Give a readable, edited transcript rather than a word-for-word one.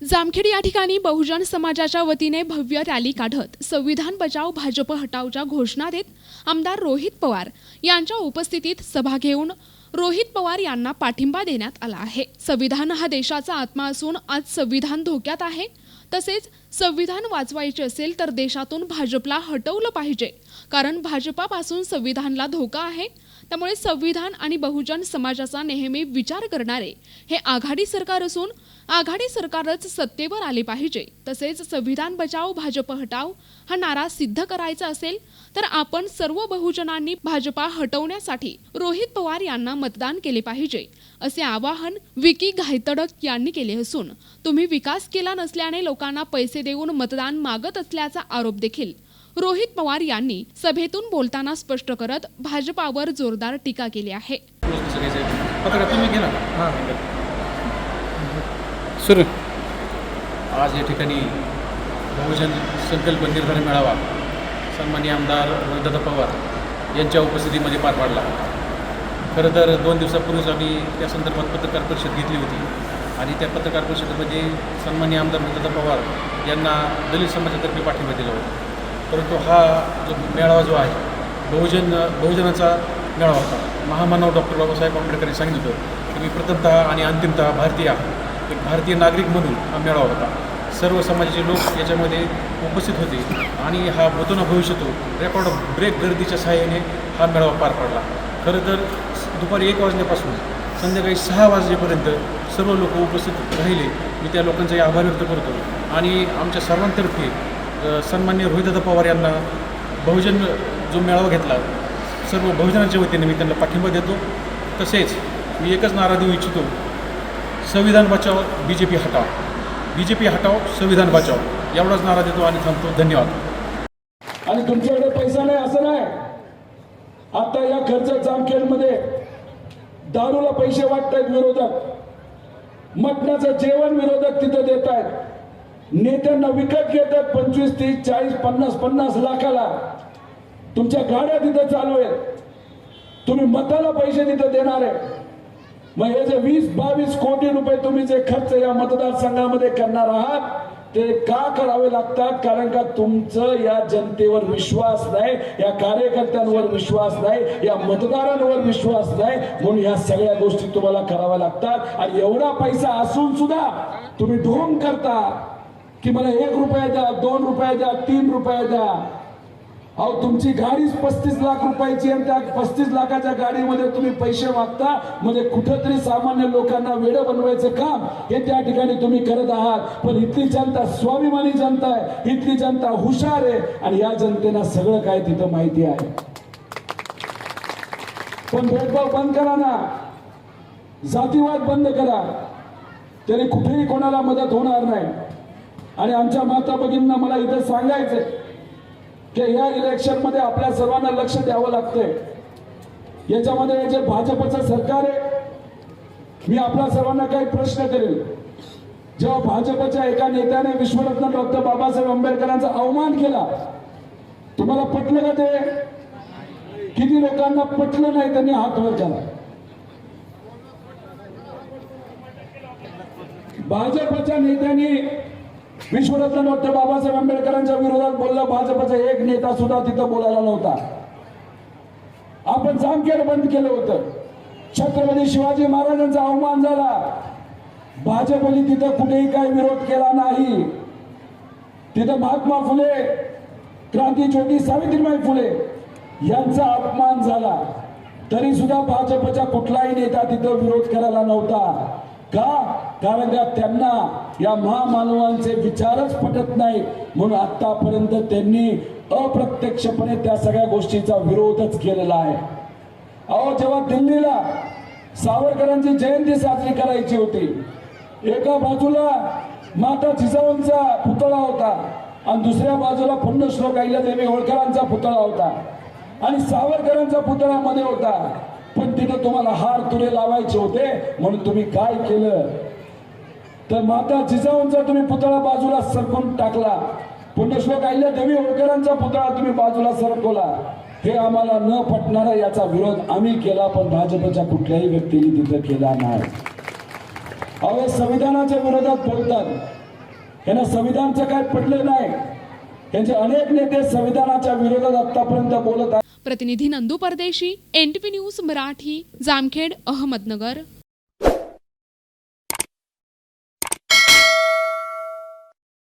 जामखेड या ठिकाणी बहुजन समाजाच्या वतीने भव्य रॅली काढत संविधान बचाव भाजप हटावच्या घोषणा देत आमदार रोहित पवार यांच्या उपस्थितीत सभा घेऊन रोहित पवार यांना पाठिंबा देण्यात आला आहे। संविधान हा देशाचा आत्मा असून आज संविधान धोक्यात आहे। तसेच संविधान वाचवायचे असेल तर देशातून भाजपला हटवलं पाहिजे, कारण भाजपापासून संविधानला धोका आहे। त्यामुळे संविधान आणि बहुजन समाजाचा नेहमी विचार करणारे हे आघाडी सरकार असून आघाडी सरकारच सत्तेवर आले पाहिजे। तसेच संविधान बचाव भाजप हटाव हा नारा सिद्ध करायचा असेल तर आपण सर्व बहुजनांनी भाजपा हटवण्यासाठी रोहित पवार यांना मतदान केले पाहिजे, असे आवाहन विकी घायतडक यांनी केले असून तुम्ही विकास केला नसल्याने लोकांना पैसे देऊन मतदान मागत असल्याचा आरोप देखील रोहित पवार यांनी सभेतून बोलताना स्पष्ट करत भाजपावर जोरदार टीका केली आहे। सर, आज या ठिकाणी बहुजन संकल्प निर्धार मेळावा सन्माननीय आमदार रोहितदादा पवार यांच्या उपस्थितीमध्ये पार पाडला। खरं तर 2 दिवसापूर्वीच आम्ही त्या संदर्भात पत्रकार परिषद घेतली होती आणि त्या पत्रकार परिषदेमध्ये सन्माननीय आमदार रोहितदादा पवार यांना दलित समाजातर्फे पाठिंबा दिला होता। परंतु हा जो मेळावा जो आहे बहुजनाचा मेळावा होता। महामानव डॉक्टर बाबासाहेब आंबेडकरांनी सांगितलं होतं की मी प्रथमतः आणि अंतिमतः भारतीय आहे, एक भारतीय नागरिक म्हणून हा मेळावा होता। सर्व समाजाचे लोक याच्यामध्ये उपस्थित होते आणि हा होतो ना भविष्यतो रेकॉर्ड ब्रेक गर्दीच्या सहाय्याने हा मेळावा पार पडला। खरं तर दुपारी 1 वाजल्यापासून संध्याकाळी 6 वाजेपर्यंत सर्व लोक उपस्थित राहिले। मी त्या लोकांचाही आभार व्यक्त करतो आणि आमच्या सर्वांतर्फे सन्माननीय रोहितदादा पवार यांना बहुजन जो मेळावा घेतला सर्व बहुजनांच्या वतीने मी त्यांना पाठिंबा देतो। तसेच मी एकच नारा देऊ इच्छितो, संविधान बचाव बीजेपी हटाव, बीजेपी हटाव संविधान बचाव, एवढाच नारा देतो आणि थांबतो। धन्यवाद। आणि तुमच्याकडे पैसा नाही असं नाही, आता या खर्च जामखेडमध्ये दारूला पैसे वाटतायत विरोधक, मटणाचं जेवण विरोधक तिथं देत आहेत, नेत्यांना विकत घेतात 25, 30, 40, 50 लाखाला। तुमच्या गाड्या तिथं चालू आहेत, तुम्ही मताला पैसे तिथं देणार आहे। मग हे जे 20-22 कोटी रुपये तुम्ही जे खर्च या मतदारसंघामध्ये करणार आहात ते का करावे लागतात? कारण का तुमचं या जनतेवर विश्वास नाही, या कार्यकर्त्यांवर विश्वास नाही, या मतदारांवर विश्वास नाही, म्हणून या सगळ्या गोष्टी तुम्हाला कराव्या लागतात। आणि एवढा पैसा असून सुद्धा तुम्ही ढोंग करता की मला 1 रुपया द्या, 2 रुपये द्या, 3 रुपये द्या। अहो, तुमची गाडीच 35 लाख रुपयाची आणि त्या 35 लाखाच्या गाडीमध्ये तुम्ही पैसे मागता, म्हणजे कुठेतरी सामान्य लोकांना वेडं बनवायचं काम हे त्या ठिकाणी तुम्ही करत आहात। पण इथली जनता स्वाभिमानी जनता आहे, इथली जनता हुशार आहे आणि या जनतेला सगळं काय तिथं माहिती आहे। पण भेदभाव बंद करा ना, जातीवाद बंद करा, तरी कुठेही कोणाला मदत होणार नाही। आणि आमच्या माता भगिनींना मला इथं सांगायचंय की या इलेक्शन मध्ये आपल्या सर्वांना लक्ष द्यावं लागतंय। याच्यामध्ये जे भाजपचं सरकार आहे, मी आपल्या सर्वांना काही प्रश्न करेल। जेव्हा भाजपच्या एका नेत्याने विश्वरत्न डॉक्टर बाबासाहेब आंबेडकरांचा अवमान केला, तुम्हाला पटलं का ते? किती लोकांना पटलं नाही त्यांनी हात वर केला। भाजपच्या नेत्यांनी विश्वरत्न डॉक्टर बाबासाहेब आंबेडकरांच्या विरोधात बोलला, भाजपचा एक नेता सुद्धा तिथं बोलायला नव्हता। आपण जामखेड बंद केलं होतं, छत्रपती शिवाजी महाराजांचा अवमान झाला, भाजपने तिथं कुठेही काही विरोध केला नाही। तिथं महात्मा फुले, क्रांतीज्योती सावित्रीबाई फुले यांचा अपमान झाला, तरी सुद्धा भाजपचा कुठलाही नेता तिथं विरोध करायला नव्हता। का? कारण का त्यांना या महामानवांचे विचारच पटत नाही, म्हणून आतापर्यंत त्यांनी अप्रत्यक्षपणे त्या सगळ्या गोष्टीचा विरोधच केलेला आहे। अहो, जेव्हा दिल्लीला सावरकरांची जयंती साजरी करायची होती, एका बाजूला माता जिजाऊंचा पुतळा होता आणि दुसऱ्या बाजूला पुण्यश्लोक अहिल्यादेवी होळकरांचा पुतळा होता आणि सावरकरांचा पुतळा मध्ये होता। पण तिथे तुम्हाला हार तुरे लावायचे होते, म्हणून तुम्ही काय केलं तर माता जिजाऊंचा तुम्ही पुतळा बाजूला सरकून टाकला, पुण्यश्लोक अहिल्यादेवी होळकरांचा पुतळा तुम्ही बाजूला सरकवला। हे आम्हाला न पटणारा याचा विरोध आम्ही केला, पण भाजपच्या कुठल्याही व्यक्तीने तिथे केला नाही। अहो, संविधानाच्या विरोधात बोलतात, यांना संविधानचं काय पटलं नाही. यांचे अनेक नेते संविधानाच्या विरोधात आतापर्यंत बोलत आहेत. प्रतिनिधी नंदू परदेशी, NTV न्यूज मराठी, जामखेड, अहमदनगर.